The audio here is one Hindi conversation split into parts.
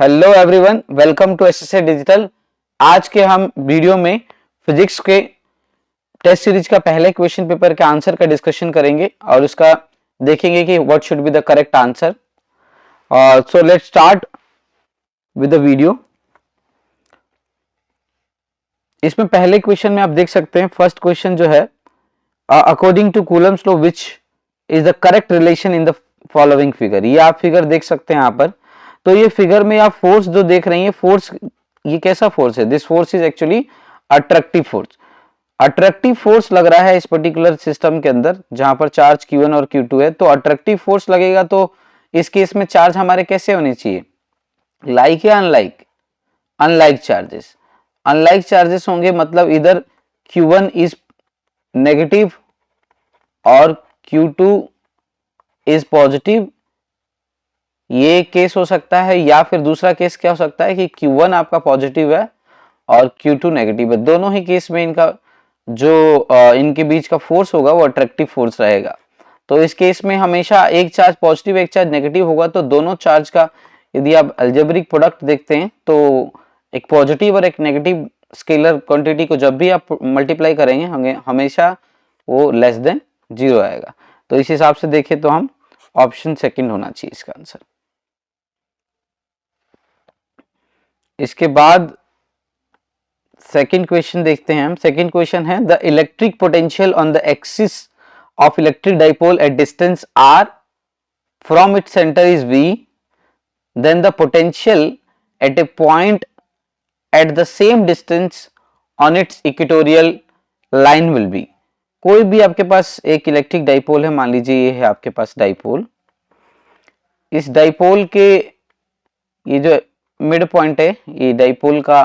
Hello everyone, welcome to SSA digital. आज के हम वीडियो में फिजिक्स के टेस्ट सीरीज का पहले क्वेश्चन पेपर के आंसर का डिस्कशन करेंगे और उसका देखेंगे कि what should be the correct answer. So let's start with the video. इसमें पहले क्वेश्चन में आप देख सकते हैं, फर्स्ट क्वेश्चन जो है, according to Coulomb's law which is the correct relation in the following figure. ये आप फिगर देख सकते हैं यहाँ पर। तो ये फिगर में आप फोर्स जो देख रही हैं, फोर्स ये कैसा फोर्स है? This force is actually attractive force. Attractive force लग रहा है इस पर्टिकुलर सिस्टम के अंदर जहां पर चार्ज Q1 और Q2 है। तो अट्रैक्टिव फोर्स लगेगा तो इस केस में चार्ज हमारे कैसे होने चाहिए? लाइक या unlike? Unlike charges. Unlike charges होंगे, मतलब इधर Q1 इज नेगेटिव और Q2 इज पॉजिटिव। ये केस हो सकता है, या फिर दूसरा केस क्या हो सकता है कि Q1 आपका पॉजिटिव है और Q2 नेगेटिव है। दोनों ही केस में इनका जो इनके बीच का फोर्स होगा वो अट्रैक्टिव फोर्स रहेगा। तो इस केस में हमेशा एक चार्ज पॉजिटिव एक चार्ज नेगेटिव होगा। तो दोनों चार्ज का यदि आप अलजेब्रिक प्रोडक्ट देखते हैं तो एक पॉजिटिव और एक नेगेटिव स्केलर क्वांटिटी को जब भी आप मल्टीप्लाई करेंगे हमेशा वो लेस देन 0 आएगा। तो इस हिसाब से देखें तो हम ऑप्शन सेकंड होना चाहिए इसका आंसर। इसके बाद सेकंड क्वेश्चन देखते हैं हम। सेकंड क्वेश्चन है, the electric potential on the axis of electric dipole at distance r from its center is V, then the potential at a point at the same distance on its equatorial line will be। कोई भी आपके पास एक इलेक्ट्रिक डाइपोल है, मान लीजिए ये है आपके पास डाइपोल। इस डाइपोल के ये जो मिड पॉइंट है, ये डाइपोल का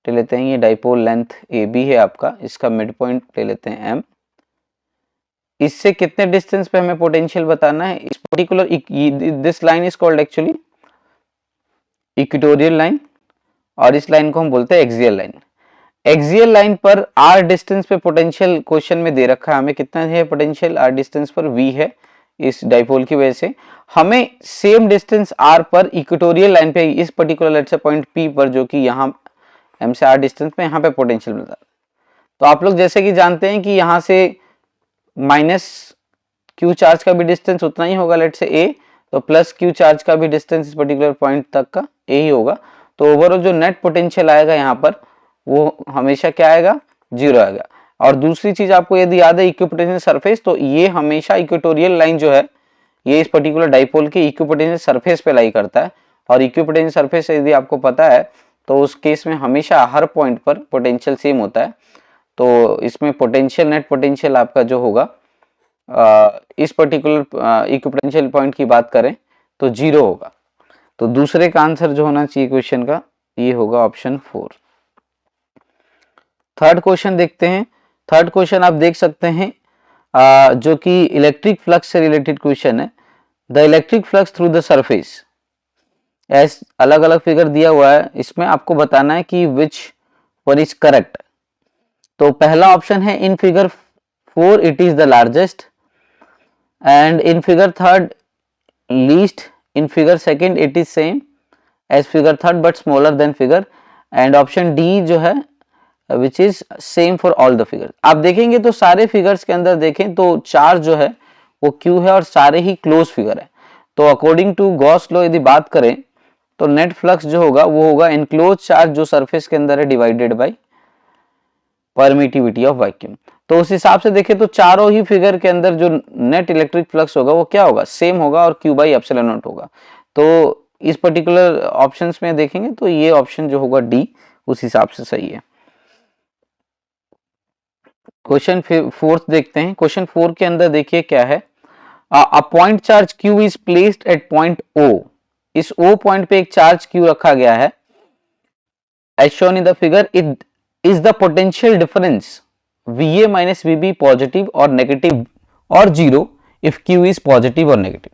ले लेते हैं, ये डाइपोल लेंथ AB है आपका, इसका मिड पॉइंट ले लेते हैं M। इससे कितने डिस्टेंस पे हमें पोटेंशियल बताना है? इस particular this line is called actually equatorial line और इस लाइन को हम बोलते हैं एक्सियल लाइन। एक्सियल लाइन पर r डिस्टेंस पे पोटेंशियल क्वेश्चन में दे रखा है हमें। कितना है पोटेंशियल? r डिस्टेंस पर V है इस डाइपोल की वजह से। हमें सेम डिस्टेंस r पर इक्वेटोरियल लाइन पे इस particular let's say point P पर, जो कि यहाँ M से r डिस्टेंस पे यहाँ पे पोटेंशियल मिलता है। तो आप लोग जैसे कि जानते हैं कि यहाँ से माइनस Q चार्ज का भी डिस्टेंस उतना ही होगा लेट्स से A, तो प्लस Q चार्ज का भी डिस्टेंस इस पर्टिकुलर पॉइंट तक का A ही होगा। तो ओवरऑल जो नेट पोटेंशियल आएगा यहाँ पर वो हमेशा क्या आएगा? 0 आएगा। और दूसरी चीज आपको यदि याद है, इक्विपोटेंशियल सरफेस, तो ये हमेशा इक्वेटोरियल लाइन जो है ये इस पर्टिकुलर डाइपोल के इक्विपोटेंशियल सरफेस पे लाई करता है। और इक्विपोटेंशियल सरफेस यदि आपको पता है तो उस केस में हमेशा हर पॉइंट पर पोटेंशियल सेम होता है। तो इसमें पोटेंशियल नेट पोटेंशियल आपका जो होगा इस पर्टिकुलर इक्विपोटेंशियल पॉइंट की बात करें तो 0 होगा। तो दूसरे का आंसर जो होना चाहिए क्वेश्चन का ये होगा ऑप्शन 4। थर्ड क्वेश्चन देखते हैं। थर्ड क्वेश्चन आप देख सकते हैं जो कि इलेक्ट्रिक फ्लक्स से रिलेटेड क्वेश्चन है। The electric flux through the surface, अलग अलग फिगर दिया हुआ है, इसमें आपको बताना है कि विच वन इज करेक्ट। तो पहला ऑप्शन है in figure 4 it is the largest, and in figure third least, in figure second it is same as figure third but smaller than figure, and option D जो है which is same for all the figure. आप देखेंगे तो सारे फिगर्स के अंदर देखें तो चार्ज जो है वो Q है और सारे ही क्लोज फिगर है। तो अकॉर्डिंग टू गॉस लॉ यदि बात करें तो नेट फ्लक्स जो होगा वो होगा इनक्लोज चार्ज जो सरफेस के अंदर है divided by permittivity of vacuum. तो उस हिसाब से देखें तो चारों ही फिगर के अंदर जो नेट इलेक्ट्रिक फ्लक्स होगा वो क्या होगा? सेम होगा और Q बाई एप्सिलॉन नॉट होगा। तो इस पर्टिकुलर ऑप्शंस में देखेंगे तो ये ऑप्शन जो होगा डी उस हिसाब से सही है। क्वेश्चन 4 देखते हैं। क्वेश्चन 4 के अंदर देखिए क्या है, a point charge Q is placed at point O। इस O पॉइंट पे एक चार्ज Q रखा गया है as shown in the figure. It is the potential difference VA minus VB positive और नेगेटिव और 0 इफ Q इज पॉजिटिव और नेगेटिव।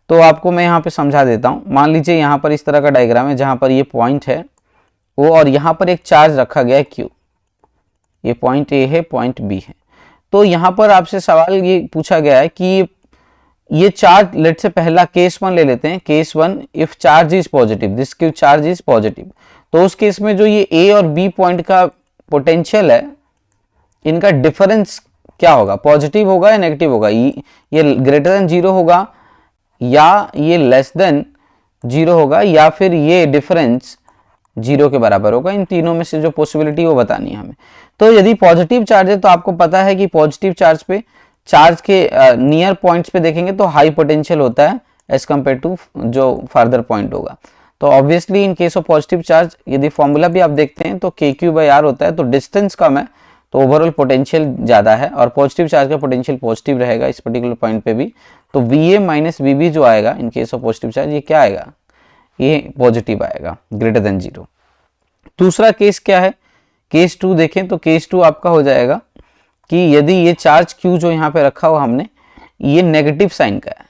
तो आपको मैं यहाँ पे समझा देता हूँ। मान लीजिए यहाँ पर इस तरह का डायग्राम है जहाँ पर ये पॉइंट है O और यहाँ पर एक चार्ज रखा गया है Q। ये पॉइंट A है, पॉइंट B है। तो यहाँ पर आपसे सवाल ये पूछा गया है कि ये चार्ज लेट से पहला केस 1 ले लेते हैं, case 1 if charge is positive, this charge is positive, तो उस केस में जो ये ए और बी पॉइंट का पोटेंशियल है, इनका डिफरेंस क्या होगा, पॉजिटिव होगा या नेगेटिव होगा, ये ग्रेटर देन 0 होगा या ये लेस देन 0 होगा या फिर ये डिफरेंस 0 के बराबर होगा। इन तीनों में से जो पॉसिबिलिटी वो बतानी है हमें। तो यदि पॉजिटिव चार्ज है तो आपको पता है कि पॉजिटिव चार्ज पे, चार्ज के नियर पॉइंट्स पे देखेंगे तो हाई पोटेंशियल होता है एज कम्पेयर टू जो फर्दर पॉइंट होगा। तो obviously in case of positive charge यदि फॉर्मूला भी आप देखते हैं तो KQ/R होता है, तो डिस्टेंस कम है तो ओवरऑल पोटेंशियल ज्यादा है और पॉजिटिव चार्ज का पोटेंशियल पॉजिटिव रहेगा इस पर्टिकुलर पॉइंट पे भी। तो VA - VB जो आएगा in case of positive charge, ये क्या आएगा, ये पॉजिटिव आएगा, ग्रेटर देन 0। दूसरा केस क्या है, केस 2 देखें तो केस 2 आपका हो जाएगा कि यदि ये चार्ज Q जो यहाँ पे रखा हुआ हमने, ये नेगेटिव साइन का है,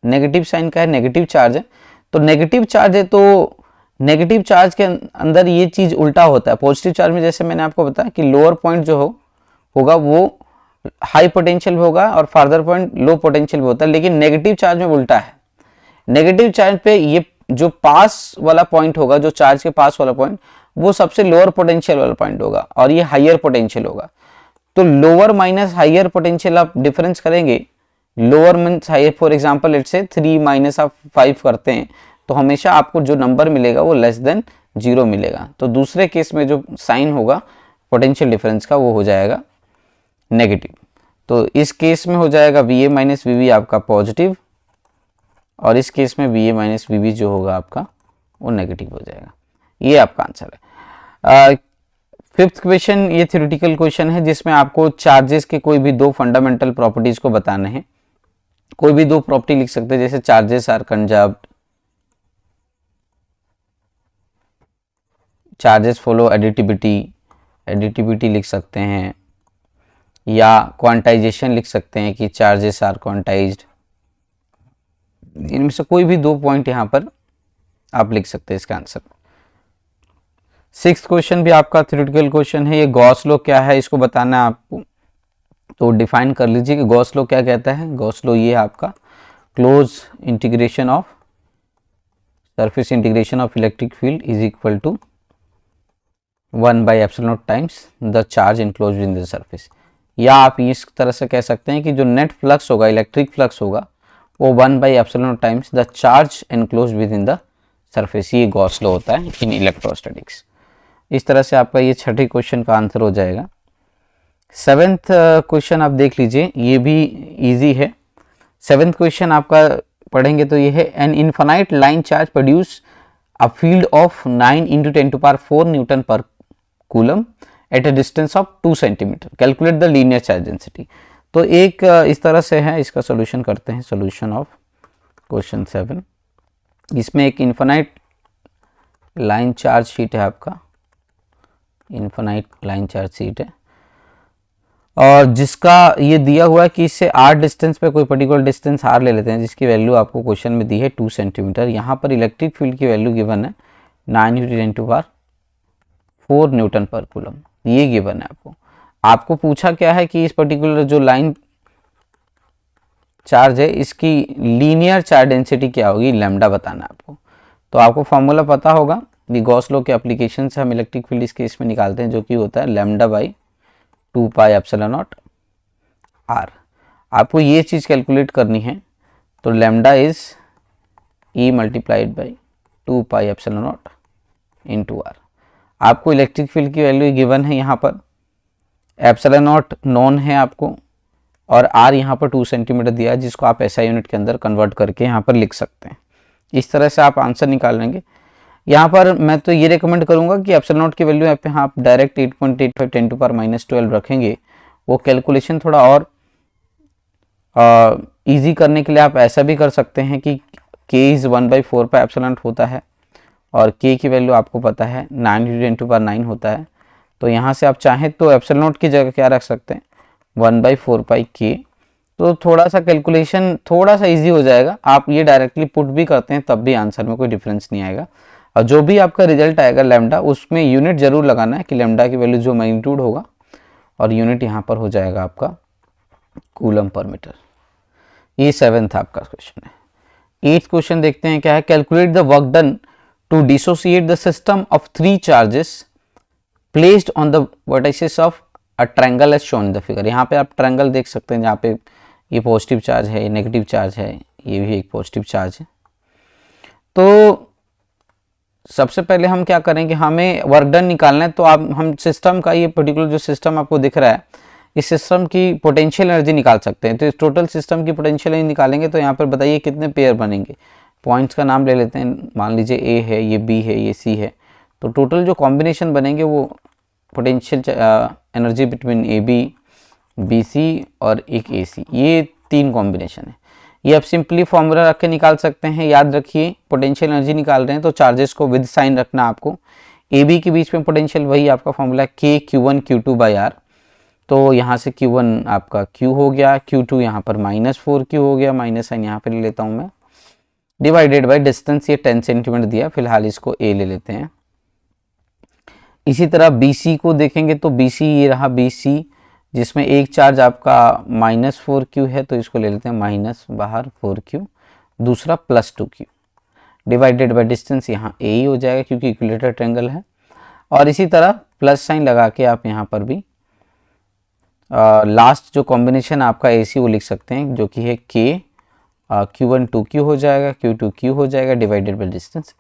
नेगेटिव साइन का है, नेगेटिव चार्ज है। तो नेगेटिव चार्ज है तो नेगेटिव चार्ज के अंदर ये चीज उल्टा होता है। पॉजिटिव चार्ज में जैसे मैंने आपको बताया कि लोअर पॉइंट जो होगा वो हाई पोटेंशियल भी होगा और फार्दर पॉइंट लो पोटेंशियल भी होता है, लेकिन नेगेटिव चार्ज में उल्टा है। नेगेटिव चार्ज पे ये जो पास वाला पॉइंट होगा, जो चार्ज के पास वाला पॉइंट, वो सबसे लोअर पोटेंशियल वाला पॉइंट होगा और ये हाईयर पोटेंशियल होगा। तो लोअर माइनस हाईयर पोटेंशियल आप डिफरेंस करेंगे, lower means higher, for example let's say 3 minus आप 5 करते हैं तो हमेशा आपको जो नंबर मिलेगा वो लेस देन 0 मिलेगा। तो दूसरे केस में जो साइन होगा पोटेंशियल डिफरेंस का वो हो जाएगा नेगेटिव। तो इस केस में हो जाएगा VA - VB आपका पॉजिटिव और इस केस में VA - VB जो होगा आपका वो नेगेटिव हो जाएगा। ये आपका आंसर है। 5th क्वेश्चन ये थ्योरेटिकल क्वेश्चन है जिसमें आपको चार्जेस के कोई भी 2 फंडामेंटल प्रॉपर्टीज को बताने हैं। कोई भी 2 प्रॉपर्टी लिख सकते हैं, जैसे charges are conserved, charges follow additivity, additivity लिख सकते हैं, या क्वांटाइजेशन लिख सकते हैं कि चार्जेस आर क्वांटाइज्ड। इनमें से कोई भी 2 पॉइंट यहाँ पर आप लिख सकते हैं इसका आंसर। 6th क्वेश्चन भी आपका थ्योरेटिकल क्वेश्चन है। ये गॉस लॉ क्या है इसको बताना है आपको, तो डिफाइन कर लीजिए कि गॉस लॉ क्या कहता है। गॉस लॉ ये है आपका close integration of surface integration of electric field is equal to 1/ε0 times the charge enclosed in the surface. या आप इस तरह से कह सकते हैं कि जो नेट फ्लक्स होगा, इलेक्ट्रिक फ्लक्स होगा, वो 1/ε0 times the charge enclosed within the surface. ये गॉस लॉ होता है इन इलेक्ट्रोस्टैटिक्स। इस तरह से आपका ये 6ठे क्वेश्चन का आंसर हो जाएगा। 7th क्वेश्चन आप देख लीजिए, ये भी इजी है। 7th क्वेश्चन आपका पढ़ेंगे तो ये है an infinite line charge produce a field of 9 × 10⁴ newton पर coulomb at a distance of 2 centimetre, calculate the linear charge density. तो एक इस तरह से है, इसका सोल्यूशन करते हैं। सोल्यूशन ऑफ क्वेश्चन 7, इसमें एक इनफाइनाइट लाइन चार्ज शीट है आपका, इनफाइनाइट लाइन चार्ज शीट है और जिसका ये दिया हुआ है कि इससे r डिस्टेंस पे कोई पर्टिकुलर डिस्टेंस r ले लेते हैं जिसकी वैल्यू आपको क्वेश्चन में दी है 2 सेंटीमीटर। यहाँ पर इलेक्ट्रिक फील्ड की वैल्यू गिवन है 9 × 10⁴ न्यूटन पर कूलम, ये गिवन है आपको। आपको पूछा क्या है कि इस पर्टिकुलर जो लाइन चार्ज है इसकी लीनियर चार्ज डेंसिटी क्या होगी, लैम्डा बताना है आपको। तो आपको फॉर्मूला पता होगा, ये गॉस लॉ के एप्लीकेशन से हम इलेक्ट्रिक फील्ड इस केस में निकालते हैं, जो कि होता है λ/2πε0 r। आपको ये चीज़ कैलकुलेट करनी है, तो लैम्डा इज E × 2πε0 × r। आपको इलेक्ट्रिक फील्ड की वैल्यू गिवन है, यहाँ पर ε0 नॉन है आपको और r यहाँ पर 2 सेंटीमीटर दिया है, जिसको आप SI यूनिट के अंदर कन्वर्ट करके यहाँ पर लिख सकते हैं। इस तरह से आप आंसर निकाल लेंगे। यहाँ पर मैं तो ये रिकमेंड करूँगा कि ε0 की वैल्यू यहाँ पे आप डायरेक्ट 8.85 10⁻⁻12 रखेंगे। वो कैलकुलेशन थोड़ा और इजी करने के लिए आप ऐसा भी कर सकते हैं कि k इज़ 1/4πε0 होता है और k की वैल्यू आपको पता है 9 × 10⁻9 होता है। तो यहाँ से आप चाहें तो ε0 की जगह क्या रख सकते हैं 1/4πk। तो थोड़ा सा कैलकुलेशन थोड़ा सा इजी हो जाएगा। आप ये डायरेक्टली पुट भी करते हैं तब भी आंसर में कोई डिफरेंस नहीं आएगा। और जो भी आपका रिजल्ट आएगा लैम्डा, उसमें यूनिट जरूर लगाना है कि लैम्डा की वैल्यू जो मैग्नीट्यूड होगा और यूनिट यहाँ पर हो जाएगा आपका कूलम पर मीटर। ये 7th आपका क्वेश्चन है। 8th क्वेश्चन देखते हैं क्या है, calculate the work done to dissociate the system of 3 charges placed on the vertices of a triangle as shown in the figure. यहाँ पे आप ट्रायंगल देख सकते हैं जहाँ पे ये पॉजिटिव चार्ज है, नेगेटिव चार्ज है, ये भी एक पॉजिटिव चार्ज है। तो सबसे पहले हम क्या करेंगे, हमें वर्क डन निकालना है। तो आप हम सिस्टम का ये पर्टिकुलर जो सिस्टम आपको दिख रहा है, इस सिस्टम की पोटेंशियल एनर्जी निकाल सकते हैं। तो इस टोटल सिस्टम की पोटेंशियल एनर्जी निकालेंगे तो यहाँ पर बताइए कितने पेयर बनेंगे। पॉइंट्स का नाम ले लेते हैं, मान लीजिए ए है, ये बी है, ये सी है। तो टोटल जो कॉम्बिनेशन बनेंगे वो potential energy between A B C और एक ए सी, ये 3 कॉम्बिनेशन है। ये आप सिंपली फॉर्मूला रख के निकाल सकते हैं। याद रखिए पोटेंशियल एनर्जी निकाल रहे हैं तो चार्जेस को विद साइन रखना आपको। ए बी के बीच में पोटेंशियल वही आपका formula K Q1 Q2 by are. तो यहाँ से Q1 आपका Q हो गया, Q2 यहाँ पर -4Q हो गया, माइनस साइन यहाँ पर ले लेता हूँ मैं, डिवाइडेड बाई डिस्टेंस, ये 10 सेंटीमीटर दिया, फिलहाल इसको A ले लेते हैं। इसी तरह BC को देखेंगे तो BC ये रहा BC, जिसमें एक चार्ज आपका -4Q है, तो इसको ले लेते हैं माइनस बाहर 4Q, दूसरा +2Q, डिवाइडेड बाय डिस्टेंस, यहाँ A ही हो जाएगा क्योंकि इक्विलेटरल ट्रायंगल है। और इसी तरह प्लस साइन लगा के आप यहाँ पर भी लास्ट जो कॉम्बिनेशन आपका AC वो लिख सकते हैं, जो कि है K Q1 2Q हो जाएगा, Q2 Q हो जाएगा, डिवाइडेड बाय डिस्टेंस।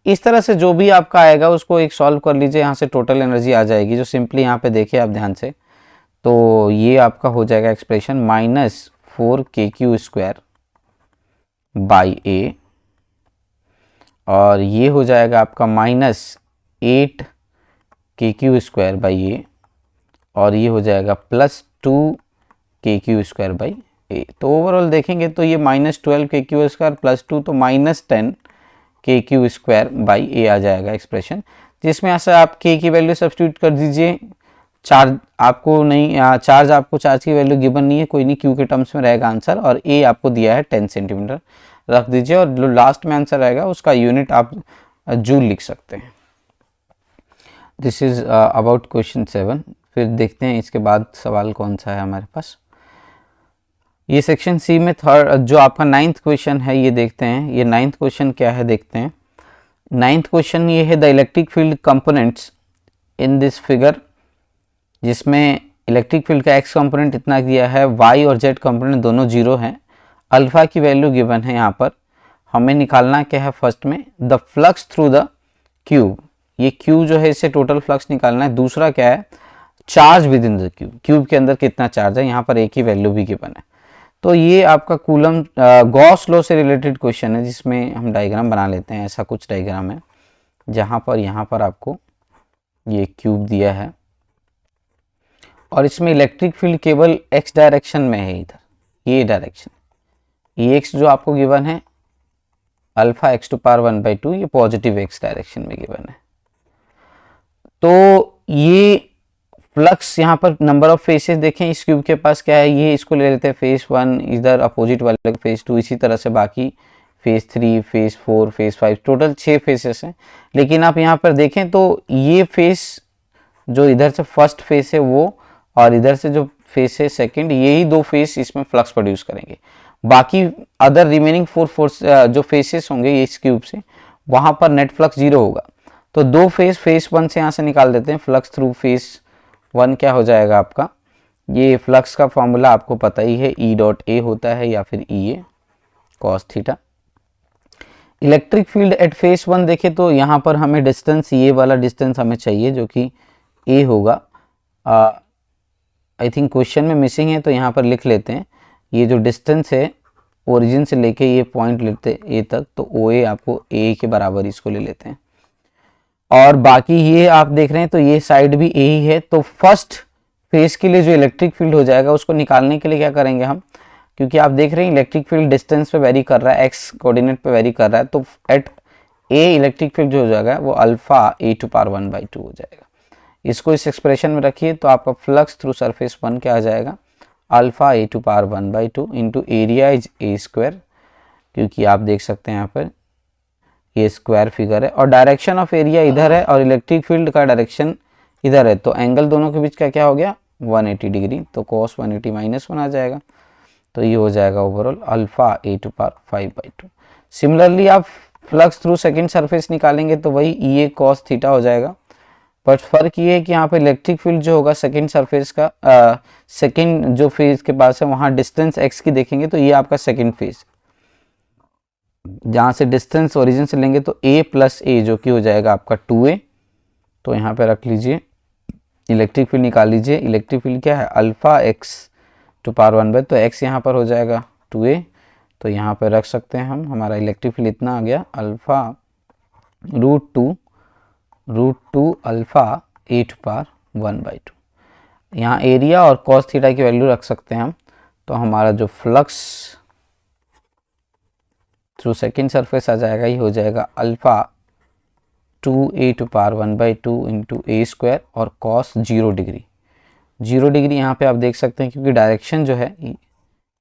इस तरह से जो भी आपका आएगा उसको एक सॉल्व कर लीजिए, यहाँ से टोटल एनर्जी आ जाएगी। जो सिंपली यहाँ पे देखिए आप ध्यान से, तो ये आपका हो जाएगा एक्सप्रेशन -4KQ² बाई A, और ये हो जाएगा आपका -8KQ² बाई A, और ये हो जाएगा +2KQ² बाई A। तो ओवरऑल देखेंगे तो ये -12KQ² +2 तो -10KQ² बाई A आ जाएगा एक्सप्रेशन, जिसमें ऐसा आप K की वैल्यू सब्स्टिट्यूट कर दीजिए। चार्ज आपको नहीं, चार्ज आपको चार्ज की वैल्यू गिवन नहीं है, कोई नहीं, Q के टर्म्स में रहेगा आंसर, और A आपको दिया है 10 सेंटीमीटर रख दीजिए, और जो लास्ट में आंसर आएगा उसका यूनिट आप जूल लिख सकते हैं। This is about question 7। फिर देखते हैं इसके बाद सवाल कौन सा है हमारे पास। ये सेक्शन सी में थर्ड जो आपका 9th क्वेश्चन है, ये देखते हैं। ये 9th क्वेश्चन क्या है देखते हैं। 9th क्वेश्चन ये है, the electric field components in this figure, जिसमें इलेक्ट्रिक फील्ड का x कंपोनेंट इतना दिया है, y और z कंपोनेंट दोनों 0 हैं, अल्फा की वैल्यू गिवन है। यहाँ पर हमें निकालना क्या है, फर्स्ट में the flux through the cube, ये क्यूब जो है इससे टोटल फ्लक्स निकालना है। दूसरा क्या है, charge with in the cube, cube के अंदर कितना चार्ज है, यहाँ पर एक ही वैल्यू भी गिवन है। तो ये आपका कूलम गॉस लॉ से रिलेटेड क्वेश्चन है, जिसमें हम डायग्राम बना लेते हैं। ऐसा कुछ डायग्राम है जहाँ पर यहाँ पर आपको ये क्यूब दिया है, और इसमें इलेक्ट्रिक फील्ड केवल x डायरेक्शन में है, इधर ये डायरेक्शन, ये x जो आपको गिवन है अल्फा x⁴1/2, ये पॉजिटिव x डायरेक्शन में गिवन है। तो ये फ्लक्स यहाँ पर नंबर ऑफ फेसेस देखें इस क्यूब के पास क्या है, ये इसको ले लेते हैं फेस 1, इधर अपोजिट वाले फेस 2, इसी तरह से बाकी face 3, face 4, face 5, total 6 faces हैं। लेकिन आप यहाँ पर देखें तो ये फेस जो इधर से फर्स्ट फेस है वो, और इधर से जो फेस है सेकंड, यही 2 फेस इसमें फ्लक्स प्रोड्यूस करेंगे। बाकी अदर रिमेनिंग 4 जो फेसेस होंगे इस क्यूब से, वहाँ पर नेट फ्लक्स 0 होगा। तो 2 फेस 1 से यहाँ से निकाल देते हैं, फ्लक्स थ्रू फेस 1 क्या हो जाएगा आपका, ये फ्लक्स का फॉर्मूला आपको पता ही है, E.A होता है या फिर EA cos theta. Electric field at face 1 देखे तो यहाँ पर हमें डिस्टेंस, ये वाला डिस्टेंस हमें चाहिए जो कि A होगा। आई थिंक क्वेश्चन में मिसिंग है, तो यहाँ पर लिख लेते हैं। ये जो डिस्टेंस है ओरिजिन से लेके ये पॉइंट लेते ए तक, तो OA आपको A के बराबर इसको ले लेते हैं। और बाकी ये आप देख रहे हैं तो ये साइड भी A ही है। तो फर्स्ट फेस के लिए जो इलेक्ट्रिक फील्ड हो जाएगा उसको निकालने के लिए क्या करेंगे हम, क्योंकि आप देख रहे हैं इलेक्ट्रिक फील्ड डिस्टेंस पे वेरी कर रहा है, x कोऑर्डिनेट पे वेरी कर रहा है, तो एट A इलेक्ट्रिक फील्ड जो हो जाएगा वो अल्फा A⁴1/2 हो जाएगा। इसको इस एक्सप्रेशन में रखिए तो आपका फ्लक्स थ्रू सरफेस 1 क्या आ जाएगा, alpha A⁴1/2 into area is A², क्योंकि आप देख सकते हैं यहाँ पर ये स्क्वायर फिगर है, और डायरेक्शन ऑफ एरिया इधर है और इलेक्ट्रिक फील्ड का डायरेक्शन इधर है, तो एंगल दोनों के बीच का क्या हो गया 180 डिग्री, तो cos 180 -1 आ जाएगा। तो ये हो जाएगा overall alpha A to power 5/2। Similarly आप फ्लक्स थ्रू सेकंड सरफेस निकालेंगे तो वही ई ए कॉस थीटा हो जाएगा, बट फर्क ये है कि यहाँ पे इलेक्ट्रिक फील्ड जो होगा सेकंड सरफेस का सेकंड जो फेज के पास है वहाँ डिस्टेंस एक्स की देखेंगे तो ये आपका सेकंड फेज, जहाँ से डिस्टेंस ओरिजिन से लेंगे तो a प्लस ए जो कि हो जाएगा आपका 2a। तो यहाँ पे रख लीजिए, इलेक्ट्रिक फील्ड निकाल लीजिए। इलेक्ट्रिक फील्ड क्या है अल्फा एक्स टू पावर 1/, तो x यहाँ पर हो जाएगा 2a, तो यहाँ पे रख सकते हैं हम, हमारा इलेक्ट्रिक फील्ड इतना आ गया alpha √2 alpha A to power 1/2। यहाँ एरिया और कॉस थीटा की वैल्यू रख सकते हैं हम, तो हमारा जो फ्लक्स थ्रू सेकेंड सरफेस आ जाएगा ये हो जाएगा alpha 2a to power 1/2 into A square और कॉस 0 डिग्री। 0 डिग्री यहाँ पे आप देख सकते हैं क्योंकि डायरेक्शन जो है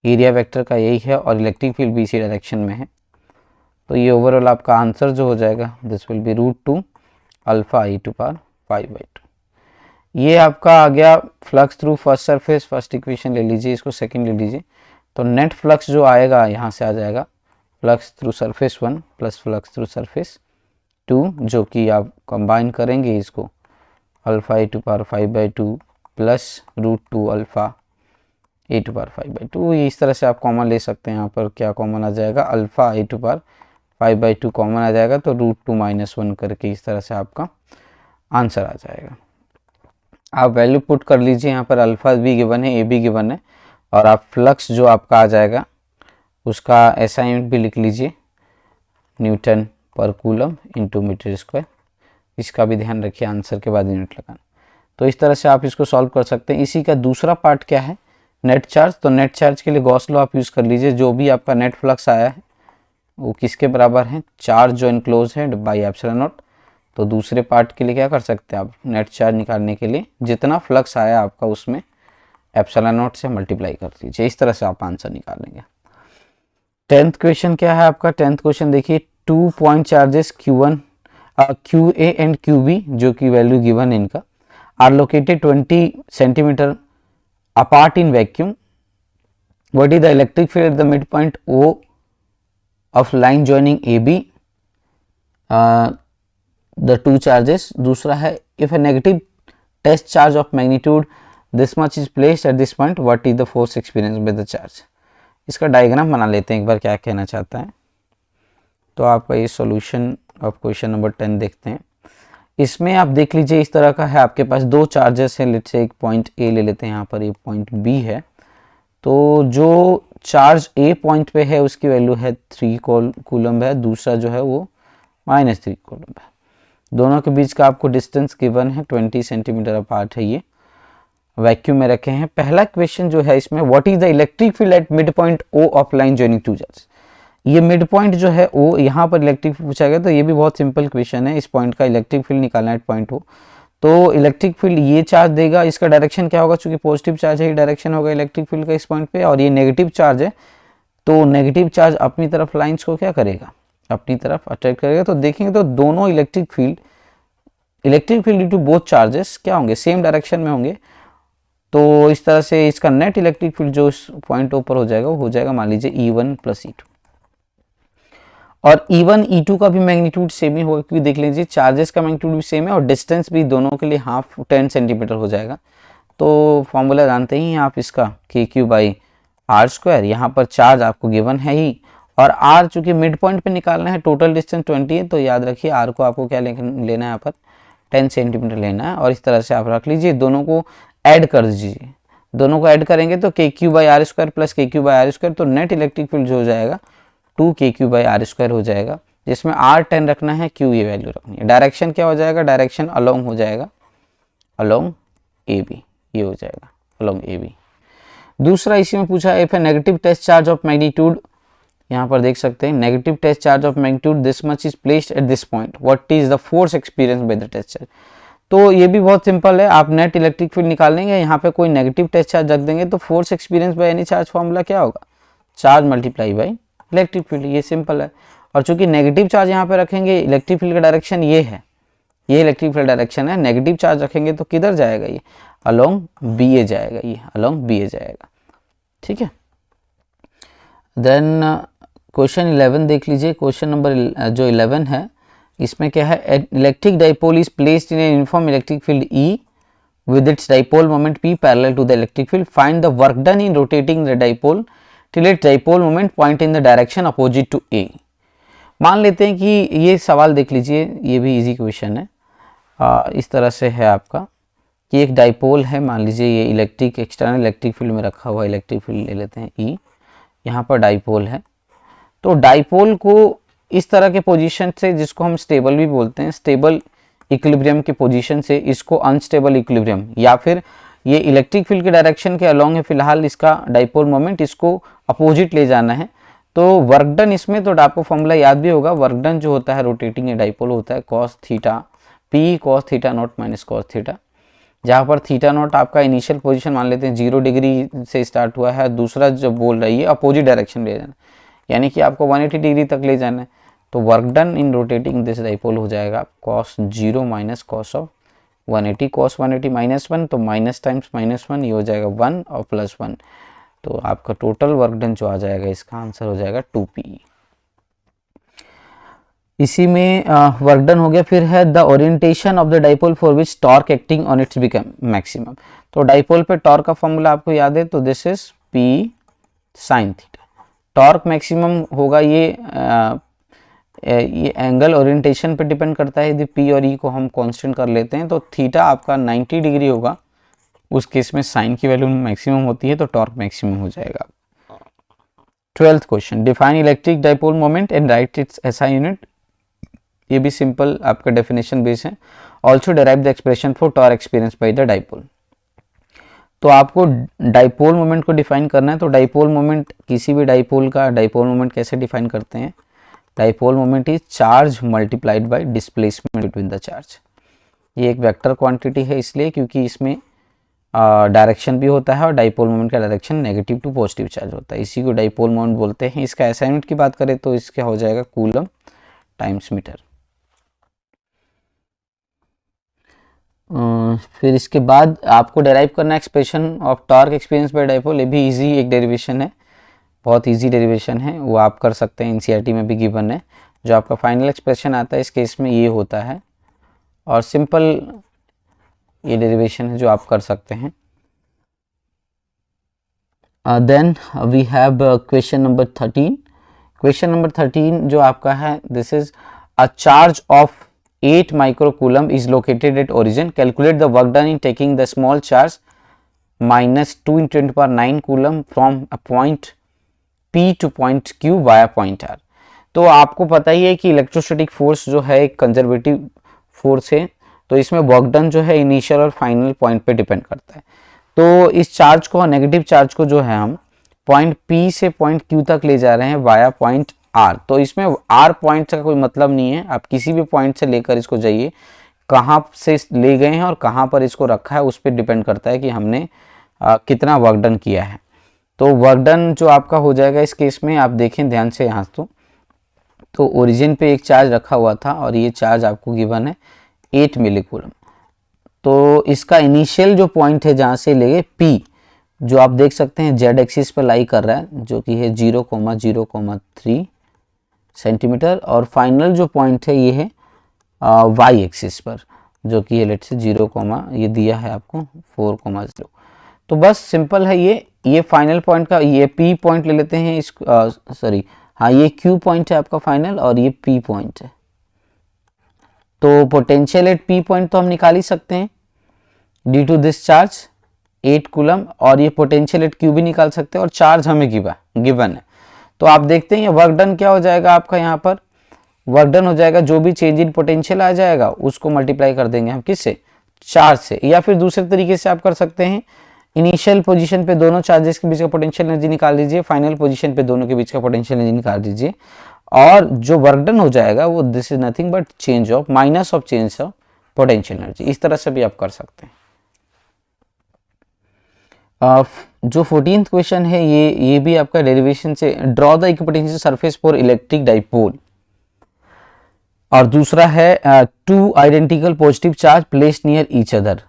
एरिया वेक्टर का यही है और इलेक्ट्रिक फील्ड भी इसी डायरेक्शन में है। तो ये ओवरऑल आपका आंसर जो हो जाएगा this will be √2 alpha A to power 5/2। ये आपका आ गया flux through first surface. First equation ले लीजिए, इसको सेकंड ले लीजिए, तो नेट फ्लक्स जो आएगा यहाँ से आ जाएगा flux through surface 1 plus flux through surface 2, जो कि आप कंबाइन करेंगे इसको alpha A to power 5/2 plus √2 alpha A to power 5/2। इस तरह से आप कॉमन ले सकते हैं। यहाँ पर क्या कॉमन आ जाएगा alpha A to power 5/2 common आ जाएगा, तो √2 - 1 करके इस तरह से आपका आंसर आ जाएगा। आप वैल्यू पुट कर लीजिए, यहाँ पर अल्फा भी गिवन है, ए भी गिवन है, और आप फ्लक्स जो आपका आ जाएगा उसका SI यूनिट भी लिख लीजिए, न्यूटन पर कूलम इंटू मीटर स्क्वायर। इसका भी ध्यान रखिए आंसर के बाद यूनिट लगाना। तो इस तरह से आप इसको सॉल्व कर सकते हैं। इसी का दूसरा पार्ट क्या है नेट चार्ज। तो नेट चार्ज के लिए गॉस लॉ आप यूज़ कर लीजिए। जो भी आपका नेट फ्लक्स आया है वो किसके बराबर है, चार्ज जो इनक्लोज है बाई एप्सिलॉन नॉट। तो दूसरे पार्ट के लिए क्या कर सकते हैं आप, नेट चार्ज निकालने के लिए जितना फ्लक्स आया आपका उसमें एप्सिलॉन नॉट से मल्टीप्लाई कर दीजिए। इस तरह से आप आंसर निकालेंगे। 10th क्वेश्चन क्या है आपका। 10th क्वेश्चन देखिए, 2 point charges Q1 QA and QB जो कि वैल्यू गिवन है इनका are located 20 centimetre apart in vacuum. What is the electric field at the mid point O of line joining AB the two charges. दूसरा है if a negative test charge of magnitude this much is placed at this point what is the force experience by the charge. इसका डायग्राम बना लेते हैं एक बार, क्या कहना चाहता है। तो आपका ये सॉल्यूशन ऑफ क्वेश्चन नंबर 10 देखते हैं। इसमें आप देख लीजिए इस तरह का है, आपके पास दो चार्जेस हैं। लेट्स से एक पॉइंट ए ले लेते हैं, यहाँ पर एक पॉइंट बी है। तो जो चार्ज ए पॉइंट पे है उसकी वैल्यू है 3 कूलम है, दूसरा जो है वो -3 कूलम है। दोनों के बीच का आपको डिस्टेंस गिवन है 20 सेंटीमीटर अपार्ट है, ये वैक्यूम में रखे हैं। पहला क्वेश्चन जो है इसमें what is the electric field at mid point O of line joining two charge. ये मिड पॉइंट जो है O, यहाँ पर इलेक्ट्रिक फील्ड पूछा गया, तो ये भी बहुत सिंपल क्वेश्चन है। इस पॉइंट का इलेक्ट्रिक फील्ड निकालना है एट पॉइंट O। तो इलेक्ट्रिक फील्ड ये चार्ज देगा, इसका डायरेक्शन क्या होगा, चूंकि पॉजिटिव चार्ज है ये डायरेक्शन होगा इलेक्ट्रिक फील्ड का इस पॉइंट पे, और ये नेगेटिव चार्ज है तो नेगेटिव चार्ज अपनी तरफ लाइंस को क्या करेगा, अपनी तरफ अट्रैक्ट करेगा। तो देखेंगे तो दोनों electric field due to both charges क्या होंगे, सेम डायरेक्शन में होंगे। तो इस तरह से इसका नेट इलेक्ट्रिक फील्ड जो इस पॉइंट ऊपर हो जाएगा वो हो जाएगा मान लीजिए E1 + E2, और E1 E2 का भी मैग्नीट्यूड सेम ही होगा क्योंकि देख लीजिए चार्जेस का मैग्नीट्यूड भी सेम है और डिस्टेंस भी दोनों के लिए हाफ 10 सेंटीमीटर हो जाएगा। तो फॉर्मूला जानते ही आप इसका KQ/R²। यहाँ पर चार्ज आपको गिवन है ही, और R चूंकि मिड पॉइंट पे निकालना है, टोटल डिस्टेंस 20 है, तो याद रखिए R को आपको क्या लेना है, यहाँ पर 10 सेंटीमीटर लेना है। और इस तरह से आप रख लीजिए, दोनों को ऐड कर दीजिए। दोनों को ऐड करेंगे तो KQ/R² + KQ/R², तो नेट इलेक्ट्रिक फील्ड जो हो जाएगा 2 KQ/R² हो जाएगा, जिसमें R 10 रखना है, Q ये वैल्यू रखनी है। डायरेक्शन क्या हो जाएगा, डायरेक्शन अलोंग हो जाएगा, अलोंग AB ये हो जाएगा, अलोंग AB। दूसरा इसी में पूछा है if a negative test charge of magnitude, यहाँ पर देख सकते हैं negative test charge of magnitude this much is placed at this point what is the force experience by the test charge. तो ये भी बहुत सिंपल है, आप नेट इलेक्ट्रिक फील्ड निकालेंगे, यहाँ पे कोई नेगेटिव टेस्ट चार्ज रख देंगे तो force experience by any charge formula क्या होगा, charge multiply by electric field. ये सिंपल है। और चूंकि नेगेटिव चार्ज यहाँ पे रखेंगे, इलेक्ट्रिक फील्ड का डायरेक्शन ये है, ये इलेक्ट्रिक फील्ड डायरेक्शन है, नेगेटिव चार्ज रखेंगे तो किधर जाएगा, ये अलोंग BA जाएगा, ये अलोंग BA जाएगा। ठीक है, देन क्वेश्चन 11 देख लीजिए। क्वेश्चन नंबर जो 11 है इसमें क्या है, electric dipole is placed in an uniform electric field E with its dipole moment P parallel to the electric field. Find the work done in rotating the dipole till its dipole moment point in the direction opposite to A. मान लेते हैं कि ये सवाल देख लीजिए, ये भी इजी क्वेश्चन है। इस तरह से है आपका कि एक डाइपोल है, मान लीजिए ये इलेक्ट्रिक एक्सटर्नल इलेक्ट्रिक फील्ड में रखा हुआ इलेक्ट्रिक फील्ड ले लेते हैं E, यहाँ पर डाइपोल है। तो डाइपोल को इस तरह के पोजीशन से, जिसको हम स्टेबल भी बोलते हैं, स्टेबल इक्विलिब्रियम की पोजीशन से इसको अनस्टेबल इक्विलिब्रियम, या फिर ये इलेक्ट्रिक फील्ड के डायरेक्शन के अलोंग है फिलहाल इसका डाइपोल मोमेंट, इसको अपोजिट ले जाना है। तो वर्क डन इसमें, तो आपको फॉर्मूला याद भी होगा, वर्क डन जो होता है रोटेटिंग डाइपोल होता है cos theta P cos theta naught minus cos theta, जहाँ पर थीटा नॉट आपका इनिशियल पोजीशन मान लेते हैं 0 डिग्री से स्टार्ट हुआ है, दूसरा जो बोल रही है अपोजिट डायरेक्शन ले जाना, यानी कि आपको 180 डिग्री तक ले जाना है। तो work done in rotating this dipole हो जाएगा cos 0 minus cos of 180, cos 180 minus 1, तो माइनस टाइम्स माइनस 1 ये हो जाएगा 1 और प्लस 1, तो आपका टोटल वर्क डन जो आ जाएगा इसका आंसर हो जाएगा 2p। इसी में वर्क डन हो गया। फिर है the orientation of the dipole for which torque acting on it's become maximum. तो डाइपोल पे टॉर्क का फॉर्मूला आपको याद है, तो this is p sine theta. Torque maximum होगा ये एंगल ओरिएंटेशन पे डिपेंड करता है। यदि p और e को हम कांस्टेंट कर लेते हैं तो थीटा आपका 90 डिग्री होगा, उस केस में साइन की वैल्यू मैक्सिमम होती है, तो टॉर्क मैक्सिमम हो जाएगा। 12th question, define electric dipole moment and right it's SI unit. ये भी सिंपल आपका डेफिनेशन बेस है। Also derive the expression for torque experience by the dipole. तो आपको डाइपोल मोमेंट को डिफाइन करना है। तो डाइपोल मोमेंट, किसी भी डाइपोल का डाइपोल मोमेंट कैसे डिफाइन करते हैं, dipole moment is charge multiplied by displacement between the charge. ये एक वेक्टर क्वांटिटी है इसलिए क्योंकि इसमें डायरेक्शन भी होता है और डाइपोल मोमेंट का direction negative to positive charge होता है, इसी को डाइपोल मोमेंट बोलते हैं। इसका SI यूनिट की बात करें तो इसका हो जाएगा कूलम टाइम्स मीटर। फिर इसके बाद आपको डेराइव करना expression of torque experience by dipole. ये भी इजी एक डेरिवेशन है, बहुत इजी डेरिवेशन है, वो आप कर सकते हैं, NCERT में भी गिवन है। जो आपका फाइनल एक्सप्रेशन आता है इस केस में ये होता है, और सिंपल ये डेरिवेशन है जो आप कर सकते हैं। Then we have question number 13। Question number 13 जो आपका है, this is a charge of 8 microcoulomb is located at origin, calculate the work done in taking the small charge minus 2 × 10⁻⁹ coulomb from a point P to point Q via पॉइंट R। तो आपको पता ही है कि इलेक्ट्रोस्टैटिक फोर्स जो है एक कंजर्वेटिव फोर्स है, तो इसमें वर्क डन जो है इनिशियल और फाइनल पॉइंट पे डिपेंड करता है। तो इस चार्ज को, नेगेटिव चार्ज को जो है हम पॉइंट P से पॉइंट Q तक ले जा रहे हैं वाया पॉइंट R। तो इसमें R पॉइंट का कोई मतलब नहीं है, आप किसी भी पॉइंट से लेकर इसको जाइए, कहाँ से ले गए हैं और कहाँ पर इसको रखा है उस पर डिपेंड करता है कि हमने कितना वर्क डन किया है। तो वर्क डन जो आपका हो जाएगा इस केस में, आप देखें ध्यान से यहाँ तो ओरिजिन पे एक चार्ज रखा हुआ था और ये चार्ज आपको गिवन है 8 मिलीकूलम। तो इसका इनिशियल जो पॉइंट है जहाँ से लेंगे P, जो आप देख सकते हैं Z एक्सिस पर लाई कर रहा है, जो कि है 0,0,3 सेंटीमीटर, और फाइनल जो पॉइंट है ये है Y एक्सिस पर, जो कि है लेट से 0, ये दिया है आपको 4,0। तो बस सिंपल है ये फाइनल पॉइंट का, ये P पॉइंट ले लेते हैं इस सॉरी हाँ, ये Q पॉइंट है आपका फाइनल और ये P पॉइंट है। तो पोटेंशियल एट P पॉइंट तो हम निकाल ही सकते हैं due to this charge 8 coulomb, और ये पोटेंशियल एट Q भी निकाल सकते हैं, और चार्ज हमें गिवन है। तो आप देखते हैं वर्क डन क्या हो जाएगा आपका, यहाँ पर वर्क डन हो जाएगा जो भी चेंज इन पोटेंशियल आ जाएगा उसको मल्टीप्लाई कर देंगे हम किससे, चार्ज से। या फिर दूसरे तरीके से आप कर सकते हैं, इनिशियल पोजीशन पे दोनों चार्जेस के बीच का पोटेंशियल एनर्जी निकाल दीजिए, फाइनल पोजीशन पे दोनों के बीच का पोटेंशियल एनर्जी निकाल दीजिए, और जो वर्क डन हो जाएगा वो this is nothing but change of minus of change of potential energy. इस तरह से भी आप कर सकते हैं। जो 14th क्वेश्चन है ये भी आपका डेरिवेशन से, draw the equipotential surface for electric dipole, और दूसरा है 2 identical positive charge placed near each other.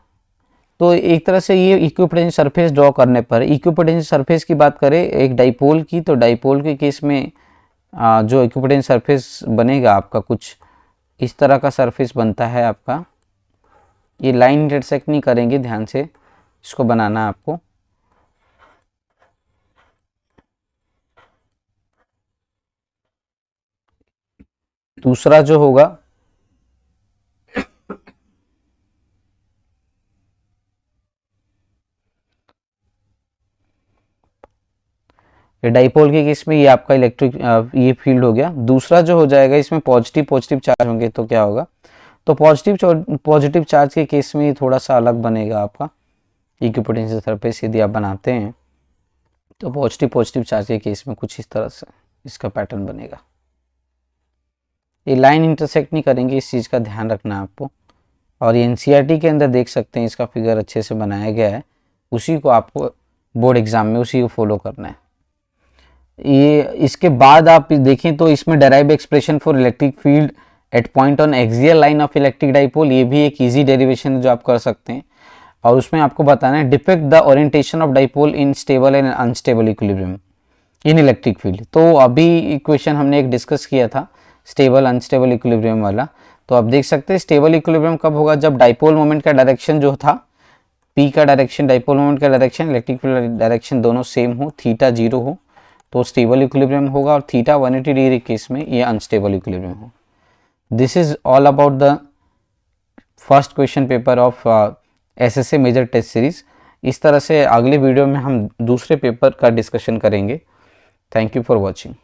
तो एक तरह से ये इक्विपोटेंशियल सरफेस ड्रॉ करने पर, इक्विपोटेंशियल सरफेस की बात करें एक डाइपोल की, तो डाइपोल के केस में जो इक्विपोटेंशियल सरफेस बनेगा आपका कुछ इस तरह का सरफेस बनता है आपका। ये लाइन इंटरसेक्ट नहीं करेंगे, ध्यान से इसको बनाना है आपको। दूसरा जो होगा ये डाइपोल के केस में ये आपका इलेक्ट्रिक ये फील्ड हो गया। दूसरा जो हो जाएगा इसमें पॉजिटिव चार्ज होंगे, तो क्या होगा, तो पॉजिटिव चार्ज के केस में ये थोड़ा सा अलग बनेगा आपका इक्विपोटेंशियल सरफेस। यदि आप बनाते हैं तो पॉजिटिव चार्ज के केस में कुछ इस तरह से इसका पैटर्न बनेगा। ये लाइन इंटरसेक्ट नहीं करेंगे, इस चीज़ का ध्यान रखना है आपको। और ये एनसीईआरटी के अंदर देख सकते हैं, इसका फिगर अच्छे से बनाया गया है, उसी को आपको बोर्ड एग्जाम में उसी को फॉलो करना है। ये इसके बाद आप देखें तो इसमें derive expression for electric field eight point on axial line of electric dipole, ये भी एक इजी डेरिवेशन है जो आप कर सकते हैं। और उसमें आपको बताना है depict the orientation of dipole in stable and unstable equilibrium in electric field. तो अभी इक्वेशन हमने एक डिस्कस किया था स्टेबल अनस्टेबल इक्विलिब्रियम वाला, तो आप देख सकते हैं स्टेबल इक्विलिब्रियम कब होगा, जब डाइपोल मोमेंट का डायरेक्शन जो था पी का डायरेक्शन, डाइपोल मोमेंट का डायरेक्शन, इलेक्ट्रिक फील्ड डायरेक्शन दोनों सेम हो, थीटा 0 हो, तो स्टेबल इक्विलिब्रियम होगा। और थीटा 180 डिग्री केस में ये अनस्टेबल इक्विलिब्रियम हो। This is all about the first question paper of SSC major test series. इस तरह से अगले वीडियो में हम दूसरे पेपर का डिस्कशन करेंगे। Thank you for watching.